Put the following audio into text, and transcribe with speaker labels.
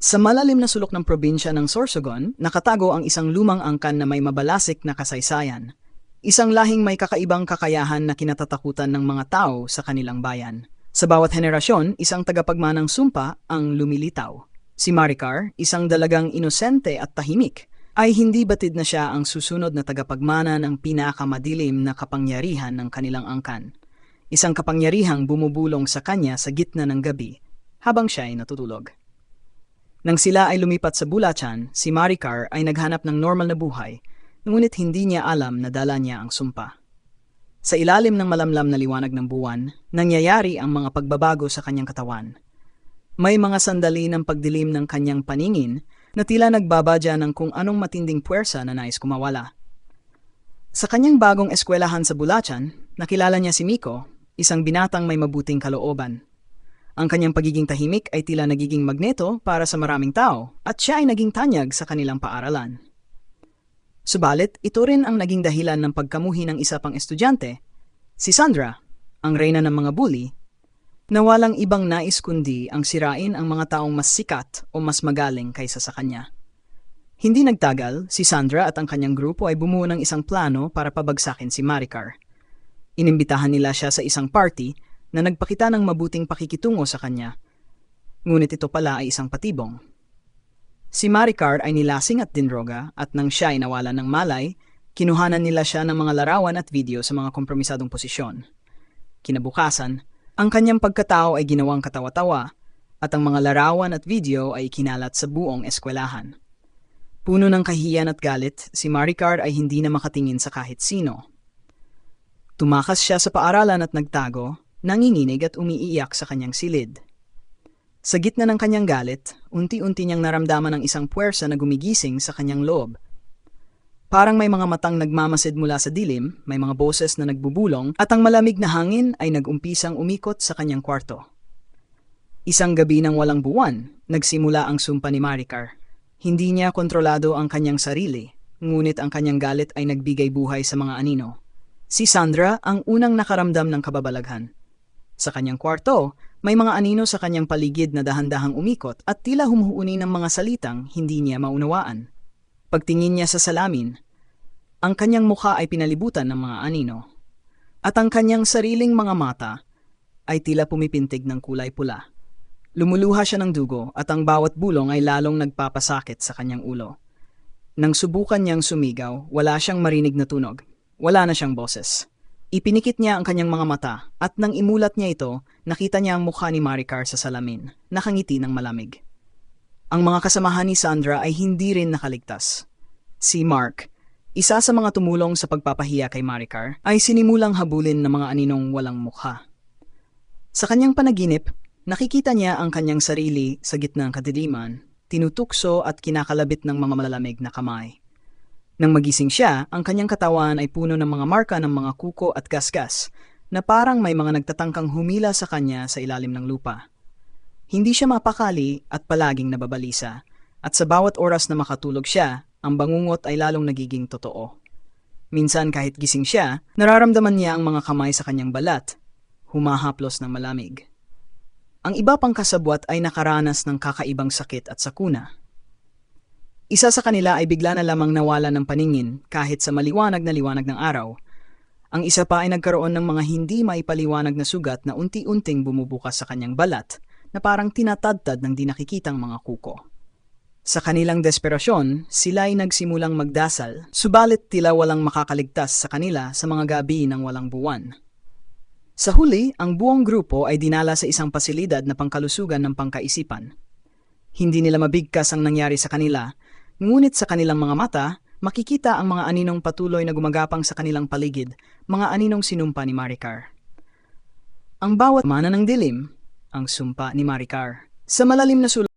Speaker 1: Sa malalim na sulok ng probinsya ng Sorsogon, nakatago ang isang lumang angkan na may mabalasik na kasaysayan. Isang lahing may kakaibang kakayahan na kinatatakutan ng mga tao sa kanilang bayan. Sa bawat henerasyon, isang tagapagmanang sumpa ang lumilitaw. Si Maricar, isang dalagang inosente at tahimik, ay hindi batid na siya ang susunod na tagapagmana ng pinakamadilim na kapangyarihan ng kanilang angkan. Isang kapangyarihang bumubulong sa kanya sa gitna ng gabi habang siya ay natutulog. Nang sila ay lumipat sa Bulachan, si Maricar ay naghanap ng normal na buhay, ngunit hindi niya alam na dala niya ang sumpa. Sa ilalim ng malamlam na liwanag ng buwan, nangyayari ang mga pagbabago sa kanyang katawan. May mga sandali ng pagdilim ng kanyang paningin na tila nagbabadya ng kung anong matinding puwersa na nais kumawala. Sa kanyang bagong eskwelahan sa Bulachan, nakilala niya si Miko, isang binatang may mabuting kalooban. Ang kanyang pagiging tahimik ay tila nagiging magneto para sa maraming tao at siya ay naging tanyag sa kanilang paaralan. Subalit, ito rin ang naging dahilan ng pagkamuhi ng isa pang estudyante, si Sandra, ang reyna ng mga bully, na walang ibang nais kundi ang sirain ang mga taong mas sikat o mas magaling kaysa sa kanya. Hindi nagtagal, si Sandra at ang kanyang grupo ay bumuo ng isang plano para pabagsakin si Maricar. Inimbitahan nila siya sa isang party na nagpakita ng mabuting pakikitungo sa kanya. Ngunit ito pala ay isang patibong. Si Maricar ay nilasing at dinroga at nang siya ay nawalan ng malay, kinuhanan nila siya ng mga larawan at video sa mga kompromisadong posisyon. Kinabukasan, ang kanyang pagkatao ay ginawang katawa-tawa at ang mga larawan at video ay ikinalat sa buong eskwelahan. Puno ng kahiyan at galit, si Maricar ay hindi na makatingin sa kahit sino. Tumakas siya sa paaralan at nagtago, nanginginig at umiiyak sa kanyang silid. Sa gitna ng kanyang galit, unti-unti niyang naramdaman ang isang puwersa na gumigising sa kanyang loob. Parang may mga matang nagmamasid mula sa dilim, may mga boses na nagbubulong, at ang malamig na hangin ay nag-umpisang umikot sa kanyang kwarto. Isang gabi ng walang buwan, nagsimula ang sumpa ni Maricar. Hindi niya kontrolado ang kanyang sarili, ngunit ang kanyang galit ay nagbigay buhay sa mga anino. Si Sandra ang unang nakaramdam ng kababalaghan. Sa kanyang kwarto, may mga anino sa kanyang paligid na dahan-dahang umikot at tila humuhuni ng mga salitang hindi niya maunawaan. Pagtingin niya sa salamin, ang kanyang mukha ay pinalibutan ng mga anino. At ang kanyang sariling mga mata ay tila pumipintig ng kulay pula. Lumuluha siya ng dugo at ang bawat bulong ay lalong nagpapasakit sa kanyang ulo. Nang subukan niyang sumigaw, wala siyang marinig na tunog. Wala na siyang boses. Ipinikit niya ang kanyang mga mata at nang imulat niya ito, nakita niya ang mukha ni Maricar sa salamin, nakangiti ng malamig. Ang mga kasamahan ni Sandra ay hindi rin nakaligtas. Si Mark, isa sa mga tumulong sa pagpapahiya kay Maricar, ay sinimulang habulin ng mga aninong walang mukha. Sa kanyang panaginip, nakikita niya ang kanyang sarili sa gitna ng kadiliman, tinutukso at kinakalabit ng mga malalamig na kamay. Nang magising siya, ang kanyang katawan ay puno ng mga marka ng mga kuko at gasgas na parang may mga nagtatangkang humila sa kanya sa ilalim ng lupa. Hindi siya mapakali at palaging nababalisa, at sa bawat oras na makatulog siya, ang bangungot ay lalong nagiging totoo. Minsan kahit gising siya, nararamdaman niya ang mga kamay sa kanyang balat, humahaplos ng malamig. Ang iba pang kasabwat ay nakaranas ng kakaibang sakit at sakuna. Isa sa kanila ay bigla na lamang nawala ng paningin kahit sa maliwanag na liwanag ng araw. Ang isa pa ay nagkaroon ng mga hindi maipaliwanag na sugat na unti-unting bumubukas sa kanyang balat na parang tinatadtad ng di nakikitang mga kuko. Sa kanilang desperasyon, sila ay nagsimulang magdasal, subalit tila walang makakaligtas sa kanila sa mga gabi ng walang buwan. Sa huli, ang buong grupo ay dinala sa isang pasilidad na pangkalusugan ng pangkaisipan. Hindi nila mabigkas ang nangyari sa kanila, ngunit sa kanilang mga mata, makikita ang mga aninong patuloy na gumagapang sa kanilang paligid, mga aninong sinumpa ni Maricar. Ang bawat mana ng dilim, ang sumpa ni Maricar. Sa malalim na sulok